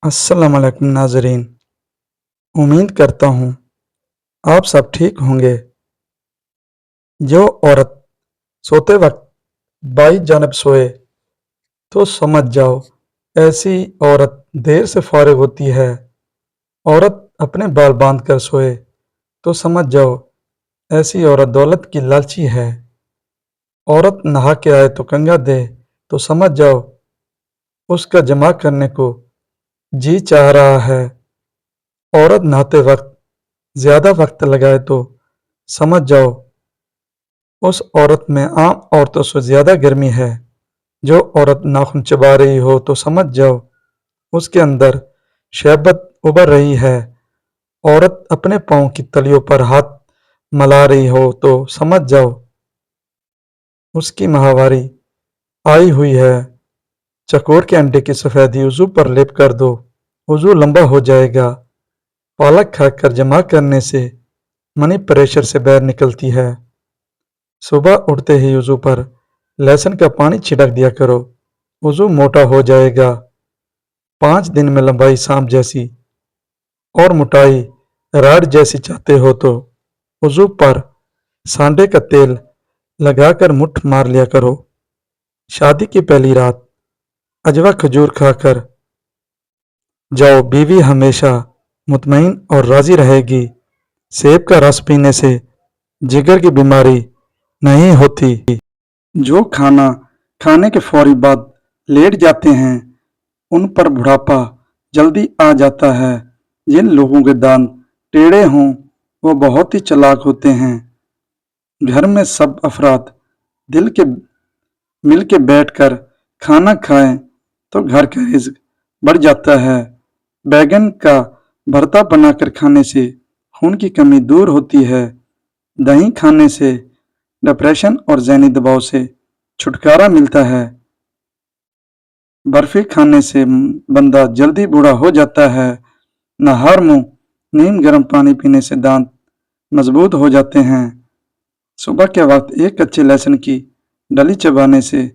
अस्सलाम वालेकुम नाज़रीन। उम्मीद करता हूँ आप सब ठीक होंगे। जो औरत सोते वक्त बाई जानब सोए तो समझ जाओ ऐसी औरत देर से फारिग होती है। औरत अपने बाल बांध कर सोए तो समझ जाओ ऐसी औरत दौलत की लालची है। औरत नहा के आए तो कंघा दे तो समझ जाओ उसका जमा करने को जी चाह रहा है। औरत नहाते वक्त ज्यादा वक्त लगाए तो समझ जाओ उस औरत में आम औरतों से ज्यादा गर्मी है। जो औरत नाखून चबा रही हो तो समझ जाओ उसके अंदर शहबत उभर रही है। औरत अपने पाँव की तलियों पर हाथ मला रही हो तो समझ जाओ उसकी माहवारी आई हुई है। चकोर के अंडे की सफेदी वजू पर लेप कर दो, वजू लंबा हो जाएगा। पालक खाकर जमा करने से मनी प्रेशर से बाहर निकलती है। सुबह उठते ही वजू पर लहसुन का पानी छिड़क दिया करो, वजू मोटा हो जाएगा। 5 दिन में लंबाई सांप जैसी और मोटाई राड जैसी चाहते हो तो वजू पर सांडे का तेल लगाकर मुट्ठ मार लिया करो। शादी की पहली रात अजवा खजूर खाकर जाओ, बीवी हमेशा मुतमईन और राजी रहेगी। सेब का रस पीने से जिगर की बीमारी नहीं होती। जो खाना खाने के फौरी बाद लेट जाते हैं उन पर बुढ़ापा जल्दी आ जाता है। जिन लोगों के दांत टेढ़े हों वो बहुत ही चालाक होते हैं। घर में सब अफराद दिल के मिल के बैठकर खाना खाएं तो घर का रिज्क बढ़ जाता है। बैगन का भरता बनाकर खाने से खून की कमी दूर होती है। दही खाने से डिप्रेशन और ज़हनी दबाव से छुटकारा मिलता है। बर्फी खाने से बंदा जल्दी बूढ़ा हो जाता है। नहर मुंह नीम गर्म पानी पीने से दांत मजबूत हो जाते हैं। सुबह के वक्त एक कच्चे लहसुन की डली चबाने से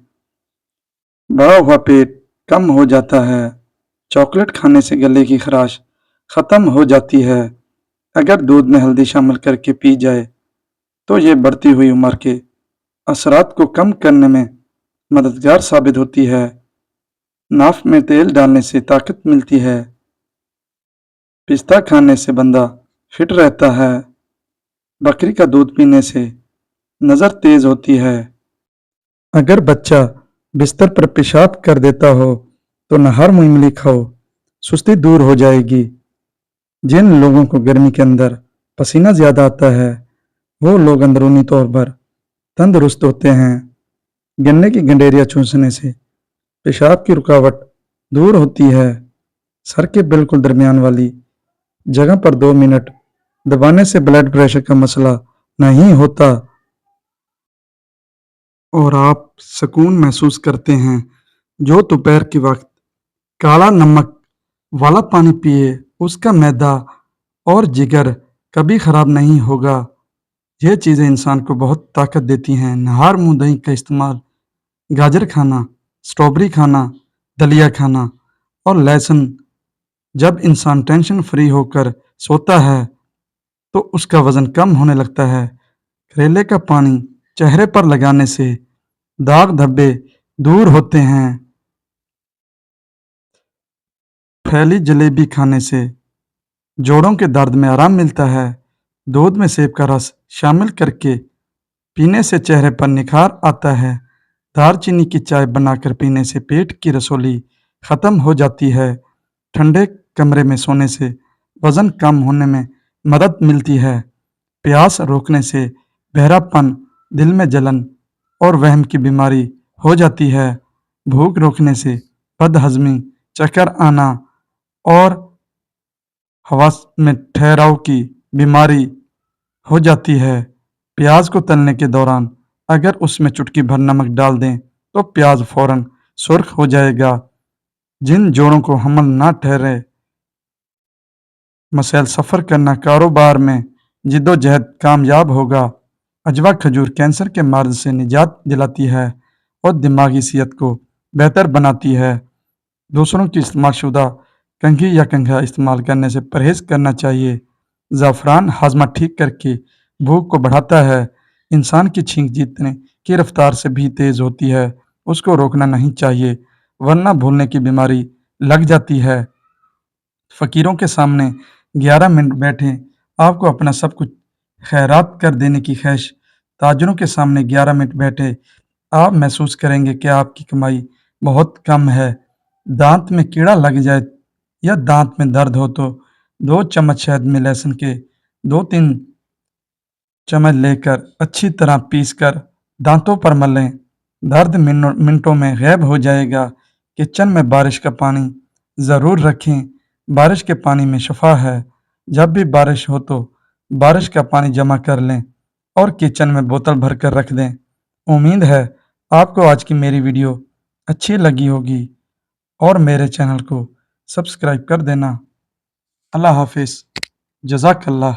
बढ़ा हुआ पेट कम हो जाता है। चॉकलेट खाने से गले की खराश खत्म हो जाती है। अगर दूध में हल्दी शामिल करके पी जाए तो ये बढ़ती हुई उम्र के असरात को कम करने में मददगार साबित होती है। नाफ में तेल डालने से ताकत मिलती है। पिस्ता खाने से बंदा फिट रहता है। बकरी का दूध पीने से नज़र तेज होती है। अगर बच्चा बिस्तर पर पेशाब कर देता हो तो नहर मुंह इमली खाओ, सुस्ती दूर हो जाएगी। जिन लोगों को गर्मी के अंदर पसीना ज्यादा आता है वो लोग अंदरूनी तौर पर तंदुरुस्त होते हैं। गन्ने की गंडेरिया चूसने से पेशाब की रुकावट दूर होती है। सर के बिल्कुल दरमियान वाली जगह पर 2 मिनट दबाने से ब्लड प्रेशर का मसला नहीं होता और आप सुकून महसूस करते हैं। जो दोपहर के वक्त काला नमक वाला पानी पिए उसका मैदा और जिगर कभी खराब नहीं होगा। यह चीज़ें इंसान को बहुत ताकत देती हैं। नहार मुंह दही का इस्तेमाल गाजर खाना, स्ट्रॉबेरी खाना, दलिया खाना और लहसुन। जब इंसान टेंशन फ्री होकर सोता है तो उसका वजन कम होने लगता है। करेले का पानी चेहरे पर लगाने से दाग धब्बे दूर होते हैं। फैली जलेबी खाने से जोड़ों के दर्द में आराम मिलता है। दूध में सेब का रस शामिल करके पीने से चेहरे पर निखार आता है। दालचीनी की चाय बनाकर पीने से पेट की रसोली खत्म हो जाती है। ठंडे कमरे में सोने से वजन कम होने में मदद मिलती है। प्यास रोकने से बहरापन, दिल में जलन और वहम की बीमारी हो जाती है। भूख रोकने से बदहजमी, चक्कर आना और हवा में ठहराव की बीमारी हो जाती है। प्याज को तलने के दौरान अगर उसमें चुटकी भर नमक डाल दें तो प्याज फौरन सुर्ख हो जाएगा। जिन जोड़ों को हमल ना ठहरे, मसैल सफ़र करना, कारोबार में जिद्दोजहद कामयाब होगा। अजवा खजूर कैंसर के मर्ज से निजात दिलाती है और दिमागी सेहत को बेहतर बनाती है। दूसरों की इस्तेमाल शुदा کنگھی یا کنگھا استعمال کرنے سے پرہیز کرنا چاہیے۔ زعفران ہاضمہ ٹھیک کر کے بھوک کو بڑھاتا ہے۔ انسان کی چھینک جیتنے کی رفتار سے بھی تیز ہوتی ہے، اس کو روکنا نہیں چاہیے ورنہ بھولنے کی بیماری لگ جاتی ہے۔ فقیروں کے سامنے 11 منٹ بیٹھیں، آپ کو اپنا سب کچھ خیرات کر دینے کی خواہش۔ تاجروں کے سامنے 11 منٹ بیٹھے، آپ محسوس کریں گے کہ آپ کی کمائی بہت کم ہے۔ دانت میں کیڑا لگ جائے یا دانت میں درد ہو تو 2 چمچ شہد میں لہسن کے 2-3 چمچ لے کر اچھی طرح پیس کر دانتوں پر ملیں، درد منٹوں میں غائب ہو جائے گا۔ کچن میں بارش کا پانی ضرور رکھیں، بارش کے پانی میں شفا ہے۔ جب بھی بارش ہو تو بارش کا پانی جمع کر لیں اور کچن میں بوتل بھر کر رکھ دیں۔ امید ہے آپ کو آج کی میری ویڈیو اچھی لگی ہوگی اور میرے چینل کو سبسکرائب کر دینا۔ اللہ حافظ، جزاک اللہ۔